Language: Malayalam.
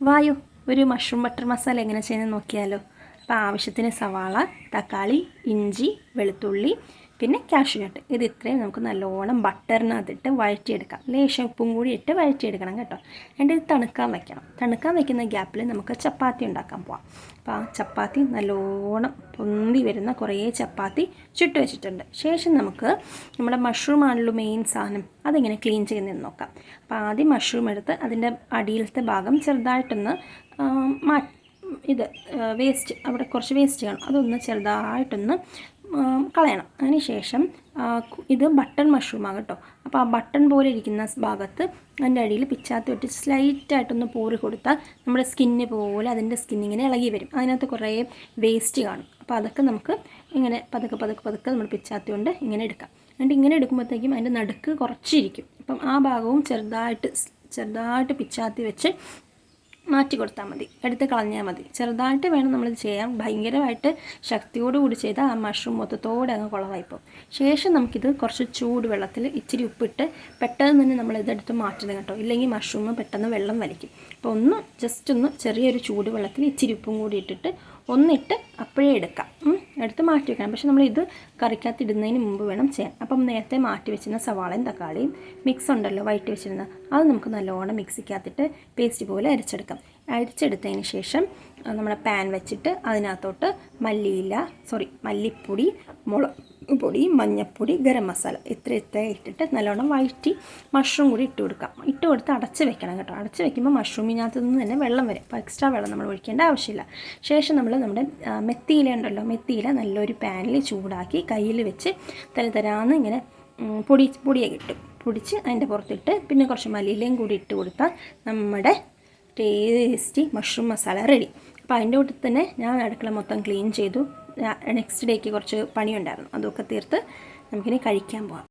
വായു ഒരു മഷ്റൂം ബട്ടർ മസാല എങ്ങനെ ചെയ്യുന്നത് നോക്കിയാലോ. അപ്പോൾ ആവശ്യത്തിന് സവാള, തക്കാളി, ഇഞ്ചി, വെളുത്തുള്ളി, പിന്നെ കാഷ്യൂനട്ട്, ഇത് ഇത്രയും നമുക്ക് നല്ലോണം ബട്ടറിനകത്തിട്ട് വഴറ്റിയെടുക്കാം. ലേശം ഉപ്പും കൂടി ഇട്ട് വഴറ്റിയെടുക്കണം കേട്ടോ. എന്നിട്ട് ഇത് തണുക്കാൻ വയ്ക്കണം. തണുക്കാൻ വയ്ക്കുന്ന ഗ്യാപ്പിൽ നമുക്ക് ചപ്പാത്തി ഉണ്ടാക്കാൻ പോവാം. അപ്പോൾ ആ ചപ്പാത്തി നല്ലോണം പൊന്തി വരുന്ന കുറേ ചപ്പാത്തി ചുട്ട് വെച്ചിട്ടുണ്ട്. ശേഷം നമുക്ക് നമ്മുടെ മഷ്റൂം ആണല്ലോ മെയിൻ സാധനം, അതിങ്ങനെ ക്ലീൻ ചെയ്യുന്നതെന്ന് നോക്കാം. അപ്പോൾ ആദ്യം മഷ്റൂം എടുത്ത് അതിൻ്റെ അടിയിലത്തെ ഭാഗം ചെറുതായിട്ടൊന്ന് വേസ്റ്റ്, അവിടെ കുറച്ച് വേസ്റ്റ് കാണും, അതൊന്ന് ചെറുതായിട്ടൊന്ന് കളയണം. അതിന് ശേഷം ഇത് ബട്ടൺ മഷ്റൂമാണ് കേട്ടോ. അപ്പോൾ ആ ബട്ടൺ പോലെ ഇരിക്കുന്ന ഭാഗത്ത് അതിൻ്റെ അടിയിൽ പിച്ചാത്തി തൊട്ട് സ്ലൈറ്റായിട്ടൊന്ന് പോറി കൊടുത്താൽ നമ്മുടെ സ്കിന്ന് പോലെ അതിൻ്റെ സ്കിന്നിങ്ങനെ ഇളകി വരും. അതിനകത്ത് കുറേ വേസ്റ്റ് കാണും. അപ്പോൾ അതൊക്കെ നമുക്ക് ഇങ്ങനെ പതുക്കെ നമ്മൾ പിച്ചാത്തി കൊണ്ട് ഇങ്ങനെ എടുക്കാം. എന്നിട്ട് ഇങ്ങനെ എടുക്കുമ്പോഴത്തേക്കും അതിൻ്റെ നടുക്ക് കുറച്ചിരിക്കും. അപ്പം ആ ഭാഗവും ചെറുതായിട്ട് പിച്ചാത്തി വെച്ച് മാറ്റി കൊടുത്താൽ മതി, എടുത്ത് കളഞ്ഞാൽ മതി. ചെറുതായിട്ട് വേണം നമ്മളിത് ചെയ്യാൻ. ഭയങ്കരമായിട്ട് ശക്തിയോടുകൂടി ചെയ്താൽ ആ മഷ്റൂം മൊത്തത്തോടെ അങ്ങ് കുളവായിപ്പോൾ. ശേഷം നമുക്കിത് കുറച്ച് ചൂട് വെള്ളത്തിൽ ഇച്ചിരി ഉപ്പിട്ട് പെട്ടെന്ന് തന്നെ നമ്മളിതെടുത്ത് മാറ്റണം കേട്ടോ, ഇല്ലെങ്കിൽ മഷ്റൂം പെട്ടെന്ന് വെള്ളം വലിക്കും. അപ്പോൾ ജസ്റ്റ് ഒന്ന് ചെറിയൊരു ചൂട് വെള്ളത്തിൽ ഇച്ചിരി ഉപ്പും കൂടി ഇട്ടിട്ട് ഒന്നിട്ട് അപ്പോഴേ എടുക്കാം, എടുത്ത് മാറ്റി വെക്കണം. പക്ഷെ നമ്മളിത് കറിക്കകത്ത് ഇടുന്നതിന് മുമ്പ് വേണം ചെയ്യാൻ. അപ്പം നേരത്തെ മാറ്റി വെച്ചിരുന്ന സവാളയും തക്കാളിയും മിക്സ് ഉണ്ടല്ലോ വഴറ്റി വെച്ചിരുന്നത്, അത് നമുക്ക് നല്ലോണം മിക്സിക്കകത്തിട്ട് പേസ്റ്റ് പോലെ അരിച്ചെടുത്തതിന് ശേഷം നമ്മുടെ പാൻ വെച്ചിട്ട് അതിനകത്തോട്ട് മല്ലിപ്പൊടി, മുളക് പൊടി, മഞ്ഞൾപ്പൊടി, ഗരം മസാല ഇത്ര ഇട്ടിട്ട് നല്ലോണം വഴറ്റി മഷ്റൂം കൂടി ഇട്ട് കൊടുത്ത് അടച്ച് വെക്കണം കേട്ടോ. അടച്ച് വെക്കുമ്പോൾ മഷ്റൂമിനകത്ത് നിന്ന് തന്നെ വെള്ളം വരും. അപ്പോൾ എക്സ്ട്രാ വെള്ളം നമ്മൾ ഒഴിക്കേണ്ട ആവശ്യമില്ല. ശേഷം നമ്മുടെ മെത്തിയില ഉണ്ടല്ലോ, മെത്തിയില നല്ലൊരു പാനിൽ ചൂടാക്കി കയ്യിൽ വെച്ച് തരാന്ന് ഇങ്ങനെ പൊടിയെ കിട്ടും, പൊടിച്ച് അതിൻ്റെ പുറത്തിട്ട് പിന്നെ കുറച്ച് മല്ലിയിലയും കൂടി ഇട്ട് കൊടുത്താൽ നമ്മുടെ ടേസ്റ്റി മഷ്റൂം മസാല റെഡി. അപ്പോൾ അതിൻ്റെ കൂട്ടത്തിൽ തന്നെ ഞാൻ അടുക്കള മൊത്തം ക്ലീൻ ചെയ്തു. നെക്സ്റ്റ് ഡേക്ക് കുറച്ച് പണിയുണ്ടായിരുന്നു, അതൊക്കെ തീർത്ത് നമുക്കിനി കഴിക്കാൻ പോകാം.